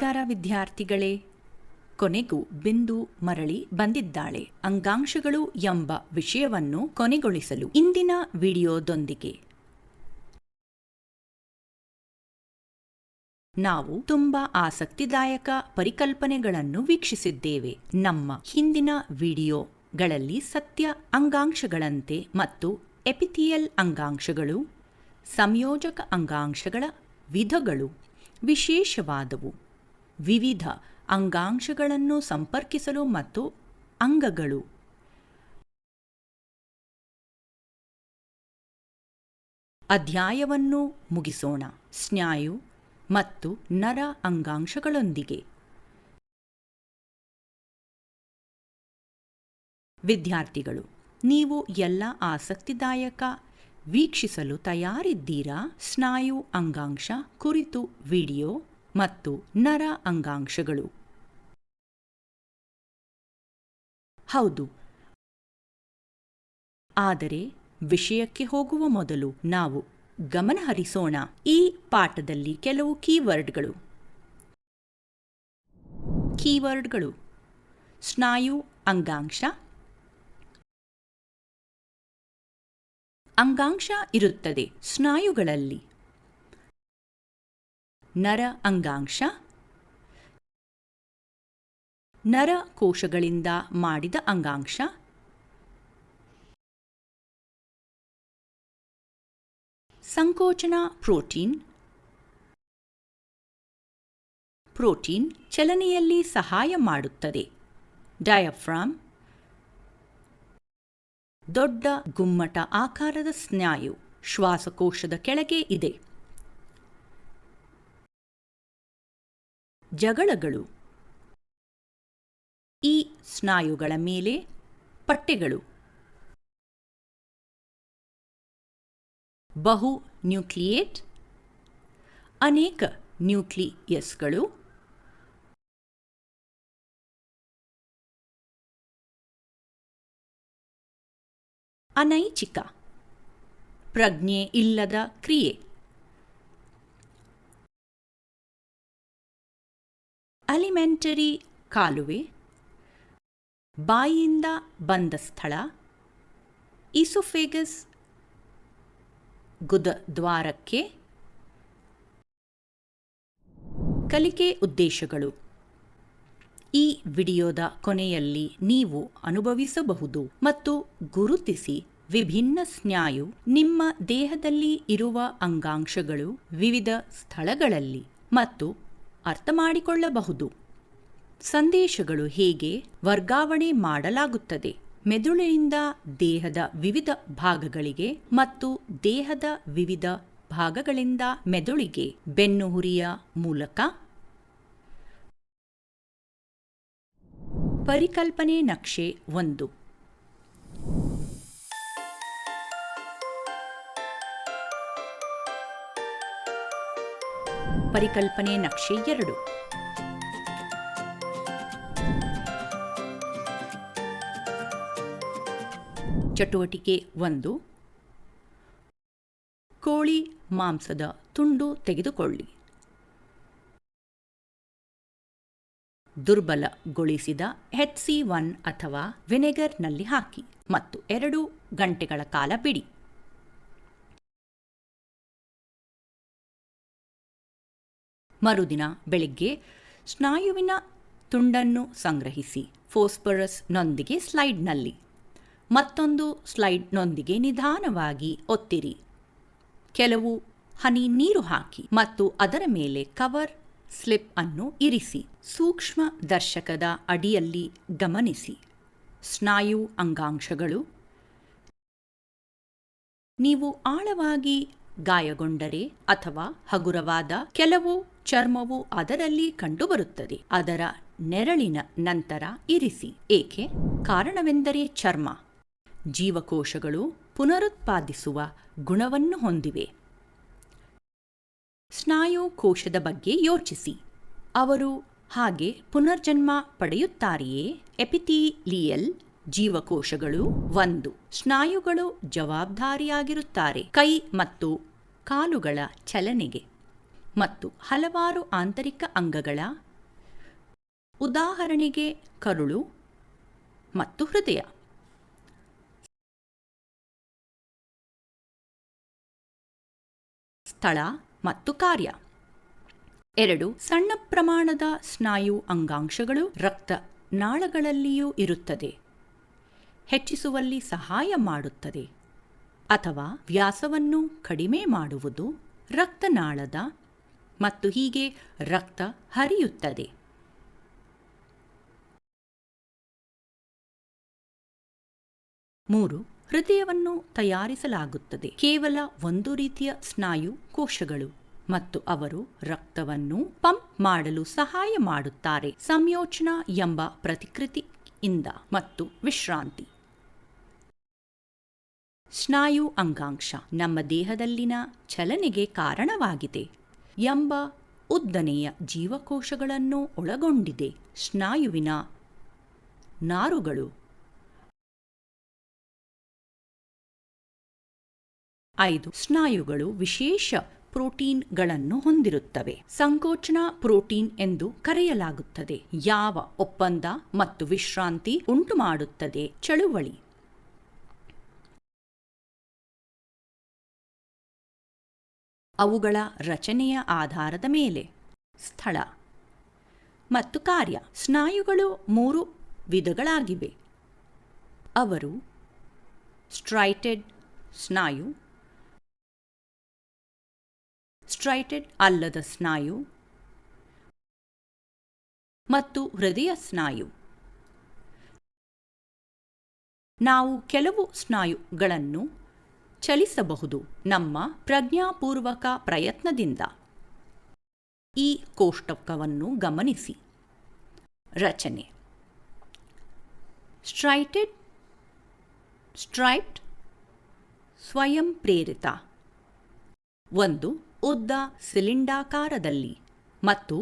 ನಮಸ್ಕಾರ ವಿದ್ಯಾರ್ಥಿಗಳೇ. ಕೊನೆಗೂ ಬಿಂದು ಮರಳಿ ಬಂದಿದ್ದಾಳೆ ಅಂಗಾಂಶಗಳು ಎಂಬ ವಿಷಯವನ್ನು ಕೊನೆಗೊಳಿಸಲು ಇಂದಿನ ವಿಡಿಯೋದೊಂದಿಗೆ. ನಾವು ತುಂಬಾ ಆಸಕ್ತಿದಾಯಕ ಪರಿಕಲ್ಪನೆಗಳನ್ನು ವೀಕ್ಷಿಸಿದ್ದೇವೆ. ನಮ್ಮ ಹಿಂದಿನ ವಿಡಿಯೋಗಳಲ್ಲಿ ಸತ್ಯ ಅಂಗಾಂಶಗಳಂತೆ ಮತ್ತು ಎಪಿಥಿಯಲ್ ಅಂಗಾಂಶಗಳು, ಸಂಯೋಜಕ ಅಂಗಾಂಶಗಳ ವಿಧಗಳು ವಿಶೇಷವಾದವು. ವಿವಿಧ ಅಂಗಾಂಶಗಳನ್ನು ಸಂಪರ್ಕಿಸಲು ಮತ್ತು ಅಂಗಗಳು ಅಧ್ಯಾಯವನ್ನು ಮುಗಿಸೋಣ. ಸ್ನಾಯು ಮತ್ತು ನರ ಅಂಗಾಂಶಗಳೊಂದಿಗೆ. ವಿದ್ಯಾರ್ಥಿಗಳು, ನೀವು ಎಲ್ಲ ಆಸಕ್ತಿದಾಯಕ ವೀಕ್ಷಿಸಲು ತಯಾರಿದ್ದೀರಾ? ಸ್ನಾಯು ಅಂಗಾಂಶ ಕುರಿತು ವಿಡಿಯೋ ಮತ್ತು ನರ ಅಂಗಾಂಶಗಳು. ಹೌದು, ಆದರೆ ವಿಷಯಕ್ಕೆ ಹೋಗುವ ಮೊದಲು ನಾವು ಗಮನಹರಿಸೋಣ ಈ ಪಾಠದಲ್ಲಿ ಕೆಲವು ಕೀವರ್ಡ್ಗಳು. ಸ್ನಾಯು ಅಂಗಾಂಶ. ಅಂಗಾಂಶ ಇರುತ್ತದೆ ಸ್ನಾಯುಗಳಲ್ಲಿ. ನರ ಅಂಗಾಂಶ ನರ ಕೋಶಗಳಿಂದ ಮಾಡಿದ ಅಂಗಾಂಶ. ಸಂಕೋಚನ ಪ್ರೋಟೀನ್ ಚಲನೆಯಲ್ಲಿ ಸಹಾಯ ಮಾಡುತ್ತದೆ. ಡಯಾಫ್ರಾಮ್ ದೊಡ್ಡ ಗುಮ್ಮಟ ಆಕಾರದ ಸ್ನಾಯು ಶ್ವಾಸಕೋಶದ ಕೆಳಗೆ ಇದೆ. ಜಗಳಗಳು. ಈ ಸ್ನಾಯುಗಳ ಮೇಲೆ ಪಟ್ಟೆಗಳು. ಬಹು ನ್ಯೂಕ್ಲಿಯೇಟ್ ಅನೇಕ ನ್ಯೂಕ್ಲಿಯಸ್ಗಳು. ಅನೈಚ್ಛಿಕ ಪ್ರಜ್ಞೆ ಇಲ್ಲದ ಕ್ರಿಯೆ. ಅಲಿಮೆಂಟರಿ ಕಾಲುವೆ ಬಾಯಿಯಿಂದ ಬಂದ ಸ್ಥಳ. ಈಸೋಫೇಗಸ್ ಗುದದ್ವಾರಕ್ಕೆ. ಕಲಿಕೆ ಉದ್ದೇಶಗಳು. ಈ ವಿಡಿಯೋದ ಕೊನೆಯಲ್ಲಿ ನೀವು ಅನುಭವಿಸಬಹುದು ಮತ್ತು ಗುರುತಿಸಿ ವಿಭಿನ್ನ ಸ್ನಾಯು ನಿಮ್ಮ ದೇಹದಲ್ಲಿ ಇರುವ ಅಂಗಾಂಶಗಳು ವಿವಿಧ ಸ್ಥಳಗಳಲ್ಲಿ ಮತ್ತು ಅರ್ಥಮಾಡಿಕೊಳ್ಳಬಹುದು. ಸಂದೇಶಗಳು ಹೇಗೆ ವರ್ಗಾವಣೆ ಮಾಡಲಾಗುತ್ತದೆ ಮೆದುಳಿನಿಂದ ದೇಹದ ವಿವಿಧ ಭಾಗಗಳಿಗೆ ಮತ್ತು ದೇಹದ ವಿವಿಧ ಭಾಗಗಳಿಂದ ಮೆದುಳಿಗೆ ಬೆನ್ನುಹುರಿಯ ಮೂಲಕ. ಪರಿಕಲ್ಪನೆ ನಕ್ಷೆ 1. ಪರಿಕಲ್ಪನೆ ನಕ್ಷೆ 2. ಚಟುವಟಿಕೆ 1. ಕೋಳಿ ಮಾಂಸದ ತುಂಡು ತೆಗೆದುಕೊಳ್ಳಿ. ದುರ್ಬಲಗೊಳಿಸಿದ HC1 ಅಥವಾ ವಿನೆಗರ್ನಲ್ಲಿ ಹಾಕಿ ಮತ್ತು 2 ಗಂಟೆಗಳ ಕಾಲ ಬಿಡಿ. ಮರುದಿನ ಬೆಳಿಗ್ಗೆ ಸ್ನಾಯುವಿನ ತುಂಡನ್ನು ಸಂಗ್ರಹಿಸಿ ಫಾಸ್ಫರಸ್ನೊಂದಿಗೆ ಸ್ಲೈಡ್ನಲ್ಲಿ. ಮತ್ತೊಂದು ಸ್ಲೈಡ್ನೊಂದಿಗೆ ನಿಧಾನವಾಗಿ ಒತ್ತಿರಿ. ಕೆಲವು ಹನಿ ನೀರು ಹಾಕಿ ಮತ್ತು ಅದರ ಮೇಲೆ ಕವರ್ ಸ್ಲಿಪ್ ಅನ್ನು ಇರಿಸಿ. ಸೂಕ್ಷ್ಮ ದರ್ಶಕದ ಅಡಿಯಲ್ಲಿ ಗಮನಿಸಿ ಸ್ನಾಯು ಅಂಗಾಂಶಗಳು. ನೀವು ಆಳವಾಗಿ ಗಾಯಗೊಂಡರೆ ಅಥವಾ ಹಗುರವಾದ ಕೆಲವು ಚರ್ಮವು ಅದರಲ್ಲಿ ಕಂಡುಬರುತ್ತದೆ. ಅದರ ನೆರಳಿನ ನಂತರ ಇರಿಸಿ. ಏಕೆ? ಕಾರಣವೆಂದರೆ ಚರ್ಮ ಜೀವಕೋಶಗಳು ಪುನರುತ್ಪಾದಿಸುವ ಗುಣವನ್ನು ಹೊಂದಿವೆ. ಸ್ನಾಯು ಕೋಶದ ಬಗ್ಗೆ ಯೋಚಿಸಿ. ಅವರು ಹಾಗೆ ಪುನರ್ಜನ್ಮ ಪಡೆಯುತ್ತಾರೆಯೇ? ಎಪಿಥೀಲಿಯಲ್ ಜೀವಕೋಶಗಳು 1. ಸ್ನಾಯುಗಳು ಜವಾಬ್ದಾರಿಯಾಗಿರುತ್ತಾರೆ ಕೈ ಮತ್ತು ಕಾಲುಗಳ ಚಲನೆಗೆ ಮತ್ತು ಹಲವಾರು ಆಂತರಿಕ ಅಂಗಗಳ ಉದಾಹರಣೆಗೆ ಕರುಳು ಮತ್ತು ಹೃದಯ. ಸ್ಥಳ ಮತ್ತು ಕಾರ್ಯ. 2. ಸಣ್ಣ ಪ್ರಮಾಣದ ಸ್ನಾಯು ಅಂಗಾಂಶಗಳು ರಕ್ತನಾಳಗಳಲ್ಲಿಯೂ ಇರುತ್ತದೆ. ಹೆಚ್ಚಿಸುವಲ್ಲಿ ಸಹಾಯ ಮಾಡುತ್ತದೆ ಅಥವಾ ವ್ಯಾಸವನ್ನು ಕಡಿಮೆ ಮಾಡುವುದು, ರಕ್ತನಾಳದ ಮತ್ತು ಹೀಗೆ ರಕ್ತ ಹರಿಯುತ್ತದೆ. 3. ಹೃದಯವನ್ನು ತಯಾರಿಸಲಾಗುತ್ತದೆ ಕೇವಲ ಒಂದು ರೀತಿಯ ಸ್ನಾಯು ಕೋಶಗಳು ಮತ್ತು ಅವರು ರಕ್ತವನ್ನು ಪಂಪ್ ಮಾಡಲು ಸಹಾಯ ಮಾಡುತ್ತಾರೆ ಸಂಯೋಜನಾ ಎಂಬ ಪ್ರತಿಕೃತಿಯಿಂದ ಮತ್ತು ವಿಶ್ರಾಂತಿ. ಸ್ನಾಯು ಅಂಗಾಂಶ ನಮ್ಮ ದೇಹದಲ್ಲಿನ ಚಲನೆಗೆ ಕಾರಣವಾಗಿದೆ ಎಂಬ ಉದ್ದನೆಯ ಜೀವಕೋಶಗಳನ್ನು ಒಳಗೊಂಡಿದೆ. ಸ್ನಾಯುವಿನ ನಾರುಗಳು 5. ಸ್ನಾಯುಗಳು ವಿಶೇಷ ಪ್ರೋಟೀನ್ಗಳನ್ನು ಹೊಂದಿರುತ್ತವೆ. ಸಂಕೋಚನ ಪ್ರೋಟೀನ್ ಎಂದು ಕರೆಯಲಾಗುತ್ತದೆ. ಯಾವ ಒಪ್ಪಂದ ಮತ್ತು ವಿಶ್ರಾಂತಿ ಉಂಟುಮಾಡುತ್ತದೆ ಚಳುವಳಿ. ಅವುಗಳ ರಚನೆಯ ಆಧಾರದ ಮೇಲೆ ಸ್ಥಳ ಮತ್ತು ಕಾರ್ಯ. ಸ್ನಾಯುಗಳು 3 ವಿಧಗಳಾಗಿವೆ. ಅವರು ಸ್ಟ್ರೈಟೆಡ್ ಸ್ನಾಯು, ಸ್ಟ್ರೈಟೆಡ್ ಅಲ್ಲದ ಸ್ನಾಯು ಮತ್ತು ಹೃದಯ ಸ್ನಾಯು. ನಾವು ಕೆಲವು ಸ್ನಾಯುಗಳನ್ನು ಚಲಿಸಬಹುದು ನಮ್ಮ ಪ್ರಜ್ಞಾಪೂರ್ವಕ ಪ್ರಯತ್ನದಿಂದ. ಈ ಕೋಷ್ಟಕವನ್ನು ಗಮನಿಸಿ. ರಚನೆ. ಸ್ಟ್ರೈಟೆಡ್, ಸ್ಟ್ರೈಪ್ಡ್, ಸ್ವಯಂ ಪ್ರೇರಿತ. ಒಂದು ಉದ್ದ ಸಿಲಿಂಡಾಕಾರದಲ್ಲಿ ಮತ್ತು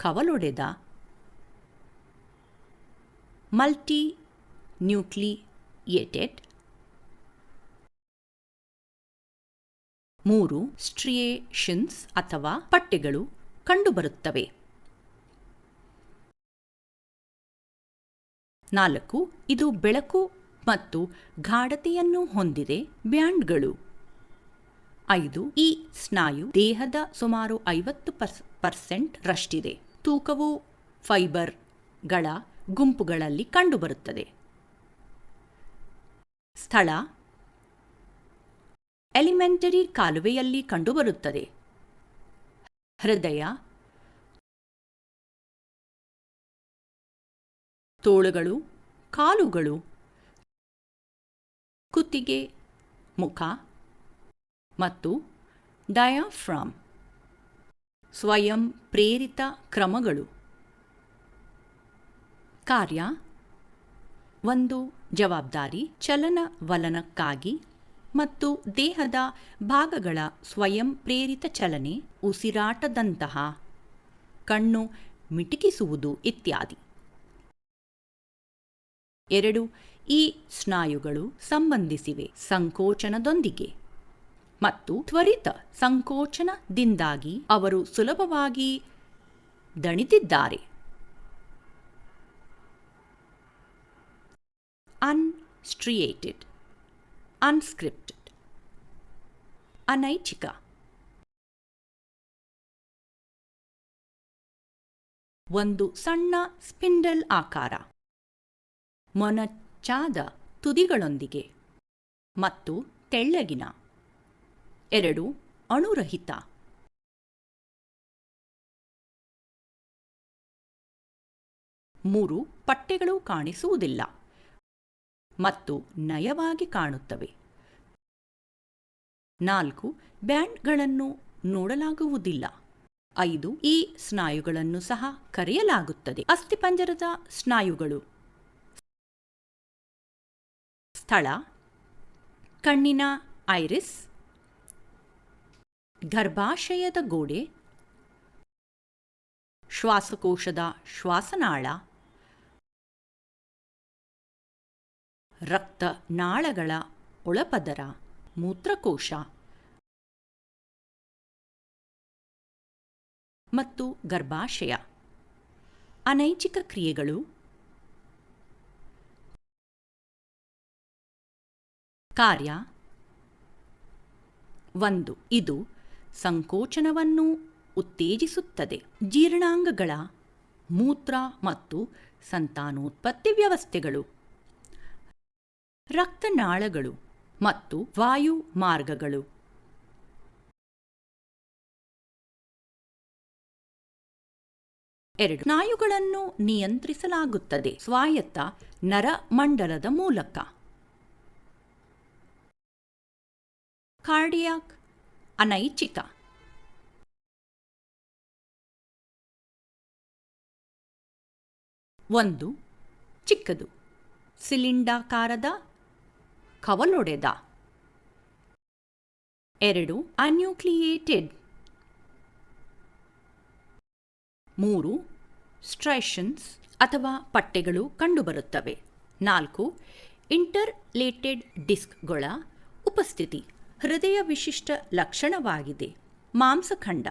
ಕವಲೊಡೆದ ಮಲ್ಟಿ ನ್ಯೂಕ್ಲಿಯೇಟೆಡ್. 3 ಸ್ಟ್ರಿಯೇಷನ್ಸ್ ಅಥವಾ ಪಟ್ಟೆಗಳು ಕಂಡುಬರುತ್ತವೆ. 4 ಇದು ಬೆಳಕು ಮತ್ತು ಗಾಢತೆಯನ್ನು ಹೊಂದಿದೆ ಬ್ಯಾಂಡ್ಗಳು. 5 ಈ ಸ್ನಾಯು ದೇಹದ ಸುಮಾರು 50% ರಷ್ಟಿದೆ. ತೂಕವು ಫೈಬರ್ಗಳ ಗುಂಪುಗಳಲ್ಲಿ ಕಂಡುಬರುತ್ತದೆ. ಸ್ಥಳ ಎಲಿಮೆಂಟರಿ ಕಾಲುವೆಯಲ್ಲಿ ಕಂಡುಬರುತ್ತದೆ. ಹೃದಯ, ತೋಳುಗಳು, ಕಾಲುಗಳು, ಕುತ್ತಿಗೆ, ಮುಖ ಮತ್ತು ಡಯಾಫ್ರಾಮ್. ಸ್ವಯಂ ಪ್ರೇರಿತ ಕ್ರಮಗಳು. ಕಾರ್ಯ. 1 ಜವಾಬ್ದಾರಿ ಚಲನವಲನಕ್ಕಾಗಿ ಮತ್ತು ದೇಹದ ಭಾಗಗಳ ಸ್ವಯಂ ಪ್ರೇರಿತ ಚಲನೆ, ಉಸಿರಾಟದಂತಹ, ಕಣ್ಣು ಮಿಟುಕಿಸುವುದು ಇತ್ಯಾದಿ. 2 ಈ ಸ್ನಾಯುಗಳು ಸಂಬಂಧಿಸಿವೆ ಸಂಕೋಚನದೊಂದಿಗೆ ಮತ್ತು ತ್ವರಿತ ಸಂಕೋಚನದಿಂದಾಗಿ ಅವರು ಸುಲಭವಾಗಿ ದಣಿದಿದ್ದಾರೆ. ಅನ್ಸ್ಟ್ರಿಯೇಟೆಡ್, ಅನ್ಸ್ಕ್ರಿಪ್ಟೆಡ್, ಅನೈಚ್ಛಿಕ. ಒಂದು ಸಣ್ಣ ಸ್ಪಿಂಡಲ್ ಆಕಾರ, ಮೊನಚಾದ ತುದಿಗಳೊಂದಿಗೆ ಮತ್ತು ತೆಳ್ಳಗಿನ. 2 ಅಣುರಹಿತ. 3 ಪಟ್ಟೆಗಳು ಕಾಣಿಸುವುದಿಲ್ಲ ಮತ್ತು ನಯವಾಗಿ ಕಾಣುತ್ತವೆ. 4 ಬ್ಯಾಂಡ್ಗಳನ್ನು ನೋಡಲಾಗುವುದಿಲ್ಲ. 5 ಈ ಸ್ನಾಯುಗಳನ್ನು ಸಹ ಕರೆಯಲಾಗುತ್ತದೆ ಅಸ್ಥಿಪಂಜರದ ಸ್ನಾಯುಗಳು. ಸ್ಥಳ ಕಣ್ಣಿನ ಐರಿಸ್, ಗರ್ಭಾಶಯದ ಗೋಡೆ, ಶ್ವಾಸಕೋಶದ ಶ್ವಾಸನಾಳ, ರಕ್ತನಾಳಗಳ ಒಳಪದರ, ಮೂತ್ರಕೋಶ ಮತ್ತು ಗರ್ಭಾಶಯ. ಅನೈಚ್ಛಿಕ ಕ್ರಿಯೆಗಳು ಕಾರ್ಯ 1. ಇದು ಸಂಕೋಚನವನ್ನು ಉತ್ತೇಜಿಸುತ್ತದೆ. ಜೀರ್ಣಾಂಗಗಳ ಮೂತ್ರ ಮತ್ತು ಸಂತಾನೋತ್ಪತ್ತಿ ವ್ಯವಸ್ಥೆಗಳು, ರಕ್ತನಾಳಗಳು ಮತ್ತು ವಾಯು ಮಾರ್ಗಗಳು. 2. ಸ್ನಾಯುಗಳನ್ನು ನಿಯಂತ್ರಿಸಲಾಗುತ್ತದೆ ಸ್ವಾಯತ್ತ ನರಮಂಡಲದ ಮೂಲಕ. ಕಾರ್ಡಿಯಾಕ್ ಅನೈಚ್ಛಿಕ. 1. ಚಿಕ್ಕದು, ಸಿಲಿಂಡಾಕಾರದ, ಕವಲೊಡೆದ. 2. ಅನ್ಯೂಕ್ಲಿಯೇಟೆಡ್. 3. ಸ್ಟ್ರೈಷನ್ಸ್ ಅಥವಾ ಪಟ್ಟೆಗಳು ಕಂಡುಬರುತ್ತವೆ. 4. ಇಂಟರ್ಲೇಟೆಡ್ ಡಿಸ್ಕ್ಗಳ ಉಪಸ್ಥಿತಿ ಹೃದಯ ವಿಶಿಷ್ಟ ಲಕ್ಷಣವಾಗಿದೆ. ಮಾಂಸಖಂಡ.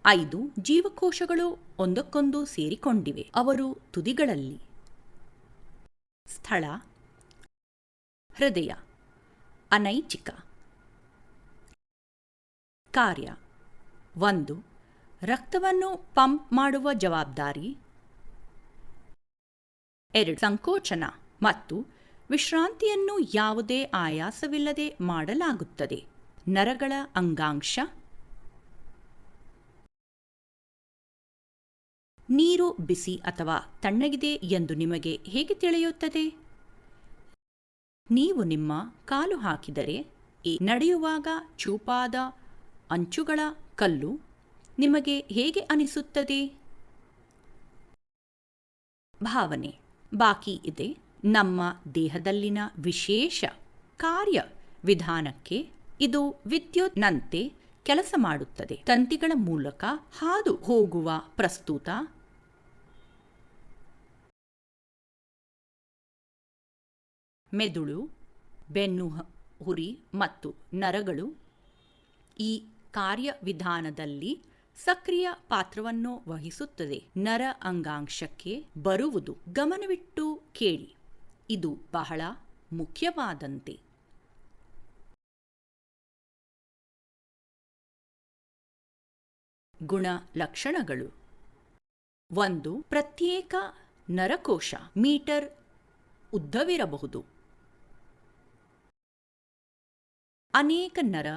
5. ಜೀವಕೋಶಗಳು ಒಂದಕ್ಕೊಂದು ಸೇರಿಕೊಂಡಿವೆ, ಅವರು ತುದಿಗಳಲ್ಲಿ. ಸ್ಥಳ ಹೃದಯ ಅನೈಚ್ಛಿಕ. ಕಾರ್ಯ 1. ರಕ್ತವನ್ನು ಪಂಪ್ ಮಾಡುವ ಜವಾಬ್ದಾರಿ. 2. ಸಂಕೋಚನ ಮತ್ತು ವಿಶ್ರಾಂತಿಯನ್ನು ಯಾವುದೇ ಆಯಾಸವಿಲ್ಲದೆ ಮಾಡಲಾಗುತ್ತದೆ. ನರಗಳ ಅಂಗಾಂಶ. ನೀರು ಬಿಸಿ ಅಥವಾ ತಣ್ಣಗಿದೆ ಎಂದು ನಿಮಗೆ ಹೇಗೆ ತಿಳಿಯುತ್ತದೆ? ನೀವು ನಿಮ್ಮ ಕಾಲು ಹಾಕಿದರೆ ನಡೆಯುವಾಗ ಚೂಪಾದ ಅಂಚುಗಳ ಕಲ್ಲು ನಿಮಗೆ ಹೇಗೆ ಅನಿಸುತ್ತದೆ? ಭಾವನೆ ಬಾಕಿ ಇದೆ. ನಮ್ಮ ದೇಹದಲ್ಲಿನ ವಿಶೇಷ ಕಾರ್ಯವಿಧಾನಕ್ಕೆ ಇದು ವಿದ್ಯುತ್ನಂತೆ ಕೆಲಸ ಮಾಡುತ್ತದೆ. ತಂತಿಗಳ ಮೂಲಕ ಹಾದು ಹೋಗುವ ಪ್ರಸ್ತುತ ಮೆದುಳು, ಬೆನ್ನು ಹುರಿ ಮತ್ತು ನರಗಳು ಈ ಕಾರ್ಯವಿಧಾನದಲ್ಲಿ ಸಕ್ರಿಯ ಪಾತ್ರವನ್ನು ವಹಿಸುತ್ತದೆ. ನರ ಅಂಗಾಂಶಕ್ಕೆ ಬರುವುದು. ಗಮನವಿಟ್ಟು ಕೇಳಿ, ಇದು ಬಹಳ ಮುಖ್ಯವಾದಂತೆ. ಗುಣಲಕ್ಷಣಗಳು. 1. ಪ್ರತ್ಯೇಕ ನರಕೋಶ ಮೀಟರ್ ಉದ್ದವಿರಬಹುದು. ಅನೇಕ ನರ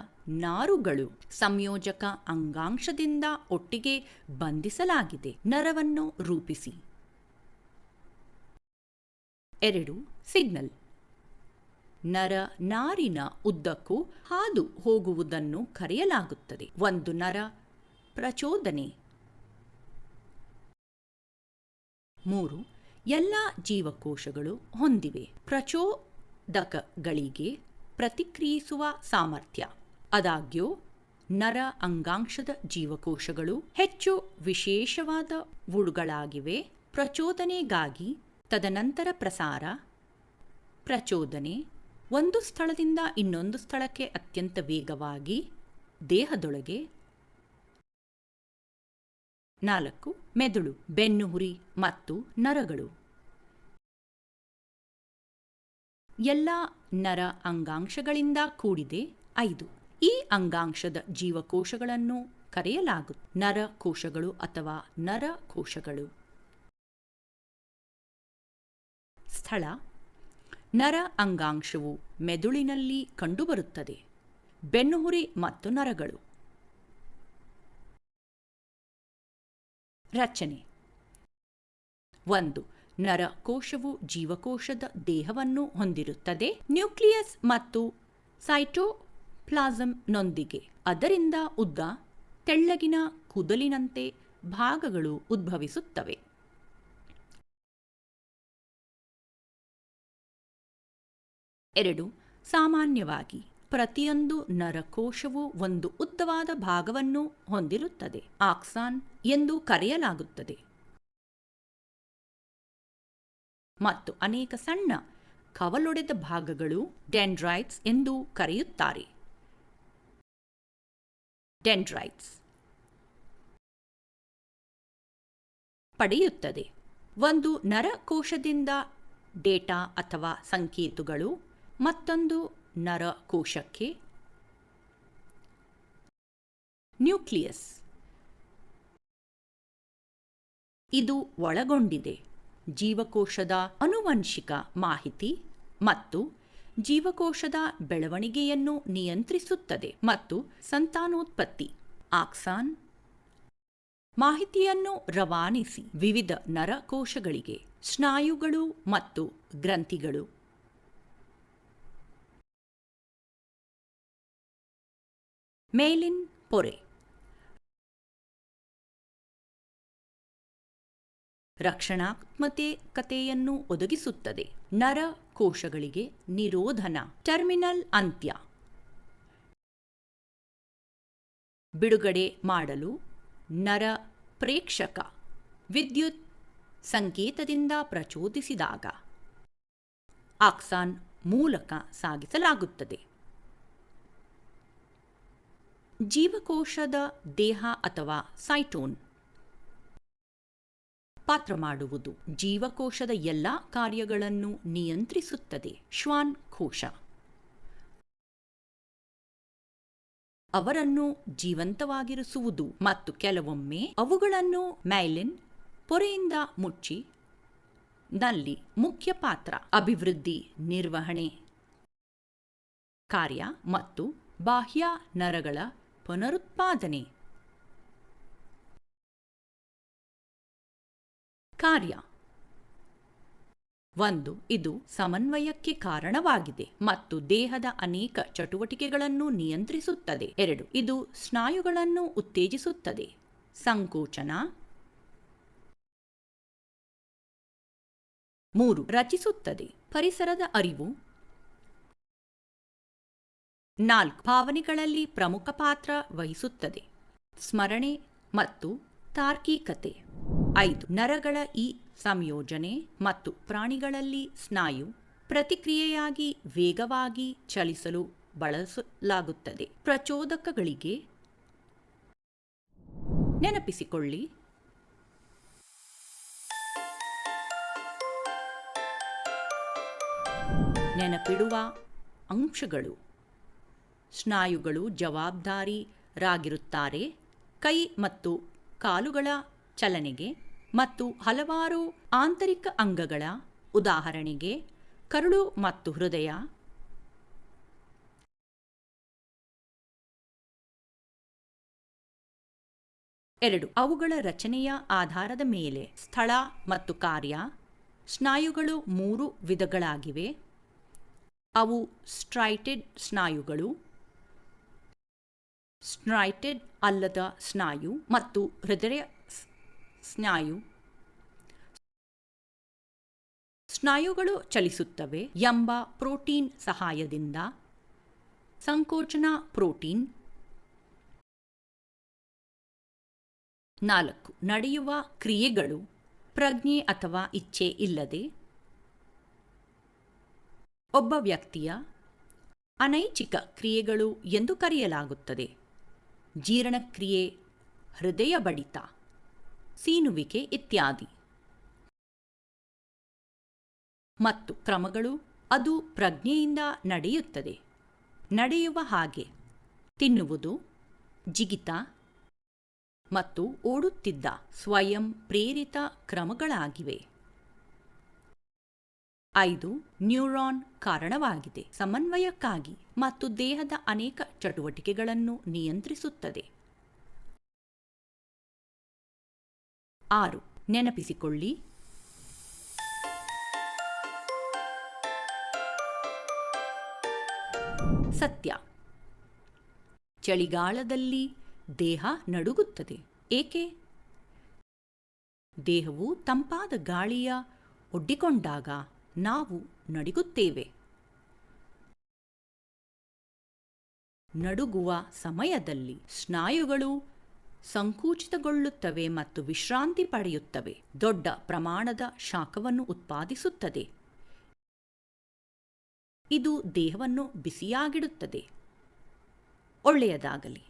ನಾರುಗಳು ಸಂಯೋಜಕ ಅಂಗಾಂಶದಿಂದ ಒಟ್ಟಿಗೆ ಬಂಧಿಸಲಾಗಿದೆ, ನರವನ್ನು ರೂಪಿಸಿ. 2. ಸಿಗ್ನಲ್ ನರ ನಾರಿನ ಉದ್ದಕ್ಕೂ ಹಾದು ಹೋಗುವುದನ್ನು ಕರೆಯಲಾಗುತ್ತದೆ. 1 ನರ ಪ್ರಚೋದನೆ. 3. ಎಲ್ಲ ಜೀವಕೋಶಗಳು ಹೊಂದಿವೆ ಪ್ರಚೋದಕಗಳಿಗೆ ಪ್ರತಿಕ್ರಿಯಿಸುವ ಸಾಮರ್ಥ್ಯ. ಆದಾಗ್ಯೂ ನರ ಅಂಗಾಂಶದ ಜೀವಕೋಶಗಳು ಹೆಚ್ಚು ವಿಶೇಷವಾದವುಗಳಾಗಿವೆ. ಪ್ರಚೋದನೆಗಾಗಿ ತದನಂತರ ಪ್ರಸಾರ. ಪ್ರಚೋದನೆ ಒಂದು ಸ್ಥಳದಿಂದ ಇನ್ನೊಂದು ಸ್ಥಳಕ್ಕೆ ಅತ್ಯಂತ ವೇಗವಾಗಿ ದೇಹದೊಳಗೆ. 4. ಮೆದುಳು, ಬೆನ್ನುಹುರಿ ಮತ್ತು ನರಗಳು ಎಲ್ಲ ನರ ಅಂಗಾಂಶಗಳಿಂದ ಕೂಡಿದೆ. 5. ಈ ಅಂಗಾಂಶದ ಜೀವಕೋಶಗಳನ್ನು ಕರೆಯಲಾಗುತ್ತದೆ ನರಕೋಶಗಳು ಅಥವಾ ನರಕೋಶಗಳು. ಸ್ಥಳ ನರ ಅಂಗಾಂಶವು ಮೆದುಳಿನಲ್ಲಿ ಕಂಡುಬರುತ್ತದೆ. ಬೆನ್ನುಹುರಿ ಮತ್ತು ನರಗಳು. ರಚನೆ. 1. ನರಕೋಶವು ಜೀವಕೋಶದ ದೇಹವನ್ನು ಹೊಂದಿರುತ್ತದೆ, ನ್ಯೂಕ್ಲಿಯಸ್ ಮತ್ತು ಸೈಟೋಪ್ಲಾಸಂನೊಂದಿಗೆ. ಅದರಿಂದ ಉದ್ದ, ತೆಳ್ಳಗಿನ ಕೂದಲಿನಂತೆ ಭಾಗಗಳು ಉದ್ಭವಿಸುತ್ತವೆ. 2. ಸಾಮಾನ್ಯವಾಗಿ ಪ್ರತಿಯೊಂದು ನರಕೋಶವು ಒಂದು ಉದ್ದವಾದ ಭಾಗವನ್ನು ಹೊಂದಿರುತ್ತದೆ, ಆಕ್ಸಾನ್ ಎಂದು ಕರೆಯಲಾಗುತ್ತದೆ, ಮತ್ತು ಅನೇಕ ಸಣ್ಣ ಕವಲೊಡೆದ ಭಾಗಗಳು ಡೆಂಡ್ರೈಟ್ಸ್ ಎಂದು ಕರೆಯುತ್ತಾರೆ. ಡೆಂಡ್ರೈಟ್ಸ್ ಪಡೆಯುತ್ತದೆ. ಒಂದು ನರಕೋಶದಿಂದ ಡೇಟಾ ಅಥವಾ ಸಂಕೇತಗಳು ಮತ್ತೊಂದು ನರಕೋಶಕ್ಕೆ ನ್ಯೂಕ್ಲಿಯಸ್ ಇದು ಒಳಗೊಂಡಿದೆ. ಜೀವಕೋಶದ ಆನುವಂಶಿಕ ಮಾಹಿತಿ ಮತ್ತು ಜೀವಕೋಶದ ಬೆಳವಣಿಗೆಯನ್ನು ನಿಯಂತ್ರಿಸುತ್ತದೆ ಮತ್ತು ಸಂತಾನೋತ್ಪತ್ತಿ. ಆಕ್ಸಾನ್ ಮಾಹಿತಿಯನ್ನು ರವಾನಿಸಿ ವಿವಿಧ ನರಕೋಶಗಳಿಗೆ ಸ್ನಾಯುಗಳು ಮತ್ತು ಗ್ರಂಥಿಗಳು. ಮೇಲಿನ್ ಪೊರೆ ರಕ್ಷಣಾತ್ಮಕತೆಯನ್ನು ಒದಗಿಸುತ್ತದೆ. ನರಕೋಶಗಳಿಗೆ ನಿರೋಧನ. ಟರ್ಮಿನಲ್ ಅಂತ್ಯ ಬಿಡುಗಡೆ ಮಾಡಲು ನರ ಪ್ರೇಕ್ಷಕ ವಿದ್ಯುತ್ ಸಂಕೇತದಿಂದ ಪ್ರಚೋದಿಸಿದಾಗ ಆಕ್ಸಾನ್ ಮೂಲಕ ಸಾಗಿಸಲಾಗುತ್ತದೆ. ಜೀವಕೋಶದ ದೇಹ ಅಥವಾ ಸೈಟೋನ್ ಪಾತ್ರ ಮಾಡುವುದು. ಜೀವಕೋಶದ ಎಲ್ಲ ಕಾರ್ಯಗಳನ್ನು ನಿಯಂತ್ರಿಸುತ್ತದೆ. ಶ್ವಾನ್ ಕೋಶ ಅವರನ್ನು ಜೀವಂತವಾಗಿರಿಸುವುದು ಮತ್ತು ಕೆಲವೊಮ್ಮೆ ಅವುಗಳನ್ನು ಮೈಲಿನ್ ಪೊರೆಯಿಂದ ಮುಚ್ಚಿ ನಲ್ಲಿ ಮುಖ್ಯ ಪಾತ್ರ. ಅಭಿವೃದ್ಧಿ, ನಿರ್ವಹಣೆ ಕಾರ್ಯ ಮತ್ತು ಬಾಹ್ಯ ನರಗಳ ಪುನರುತ್ಪಾದನೆ ಕಾರ್ಯ. 1. ಇದು ಸಮನ್ವಯಕ್ಕೆ ಕಾರಣವಾಗಿದೆ ಮತ್ತು ದೇಹದ ಅನೇಕ ಚಟುವಟಿಕೆಗಳನ್ನು ನಿಯಂತ್ರಿಸುತ್ತದೆ. 2. ಇದು ಸ್ನಾಯುಗಳನ್ನು ಉತ್ತೇಜಿಸುತ್ತದೆ. ಸಂಕೋಚನ. 3. ರಚಿಸುತ್ತದೆ. ಪರಿಸರದ ಅರಿವು. 4. ಭಾವನೆಗಳಲ್ಲಿ ಪ್ರಮುಖ ಪಾತ್ರ ವಹಿಸುತ್ತದೆ. ಸ್ಮರಣೆ ಮತ್ತು ತಾರ್ಕಿಕತೆ. 5. ನರಗಳ ಈ ಸಂಯೋಜನೆ ಮತ್ತು ಪ್ರಾಣಿಗಳಲ್ಲಿ ಸ್ನಾಯು ಪ್ರತಿಕ್ರಿಯೆಯಾಗಿ ವೇಗವಾಗಿ ಚಲಿಸಲು ಬಳಸಲಾಗುತ್ತದೆ. ಪ್ರಚೋದಕಗಳಿಗೆ ನೆನಪಿಸಿಕೊಳ್ಳಿ. ನೆನಪಿಡುವ ಅಂಶಗಳು. ಸ್ನಾಯುಗಳು ಜವಾಬ್ದಾರಿಯಾಗಿರುತ್ತಾರೆ ಕೈ ಮತ್ತು ಕಾಲುಗಳ ಚಲನೆಗೆ ಮತ್ತು ಹಲವಾರು ಆಂತರಿಕ ಅಂಗಗಳ, ಉದಾಹರಣೆಗೆ ಕರುಳು ಮತ್ತು ಹೃದಯ. 2. ಅವುಗಳ ರಚನೆಯ ಆಧಾರದ ಮೇಲೆ ಸ್ಥಳ ಮತ್ತು ಕಾರ್ಯ. ಸ್ನಾಯುಗಳು 3 ವಿಧಗಳಾಗಿವೆ. ಅವು ಸ್ಟ್ರೈಟೆಡ್ ಸ್ನಾಯುಗಳು, ಸ್ಟ್ರೈಟೆಡ್ ಅಲ್ಲದ ಸ್ನಾಯು ಮತ್ತು ಹೃದಯ ಸ್ನಾಯು. ಸ್ನಾಯುಗಳು ಚಲಿಸುತ್ತವೆ ಎಂಬ ಪ್ರೋಟೀನ್ ಸಹಾಯದಿಂದ. ಸಂಕೋಚನ ಪ್ರೋಟೀನ್. 4. ನಡೆಯುವ ಕ್ರಿಯೆಗಳು ಪ್ರಜ್ಞೆ ಅಥವಾ ಇಚ್ಛೆ ಇಲ್ಲದೆ. ಒಬ್ಬ ವ್ಯಕ್ತಿಯ ಅನೈಚ್ಛಿಕ ಕ್ರಿಯೆಗಳು ಎಂದು ಕರೆಯಲಾಗುತ್ತದೆ. ಜೀರ್ಣಕ್ರಿಯೆ, ಹೃದಯ ಬಡಿತ, ಸೀನುವಿಕೆ ಇತ್ಯಾದಿ. ಮತ್ತು ಕ್ರಮಗಳು ಅದು ಪ್ರಜ್ಞೆಯಿಂದ ನಡೆಯುತ್ತದೆ. ನಡೆಯುವ ಹಾಗೆ, ತಿನ್ನುವುದು, ಜಿಗಿತ ಮತ್ತು ಓಡುತ್ತಿದ್ದ ಸ್ವಯಂ ಪ್ರೇರಿತ ಕ್ರಮಗಳಾಗಿವೆ. 5. ನ್ಯೂರಾನ್ ಕಾರಣವಾಗಿದೆ, ಸಮನ್ವಯಕ್ಕಾಗಿ ಮತ್ತು ದೇಹದ ಅನೇಕ ಚಟುವಟಿಕೆಗಳನ್ನು ನಿಯಂತ್ರಿಸುತ್ತದೆ. 6. ನೆನಪಿಸಿಕೊಳ್ಳಿ. ಸತ್ಯ. ಚಳಿಗಾಲದಲ್ಲಿ ದೇಹ ನಡುಗುತ್ತದೆ. ಏಕೆ? ದೇಹವು ತಂಪಾದ ಗಾಳಿಯ ಒಡ್ಡಿಕೊಂಡಾಗ ನಾವು ನಡುಗುತ್ತೇವೆ. ನಡುಗುವ ಸಮಯದಲ್ಲಿ ಸ್ನಾಯುಗಳು ಸಂಕುಚಿತಗೊಳ್ಳುತ್ತವೆ ಮತ್ತು ವಿಶ್ರಾಂತಿ ಪಡೆಯುತ್ತವೆ. ದೊಡ್ಡ ಪ್ರಮಾಣದ ಶಾಖವನ್ನು ಉತ್ಪಾದಿಸುತ್ತದೆ. ಇದು ದೇಹವನ್ನು ಬಿಸಿಯಾಗಿಡುತ್ತದೆ. ಒಳ್ಳೆಯದಾಗಲಿ.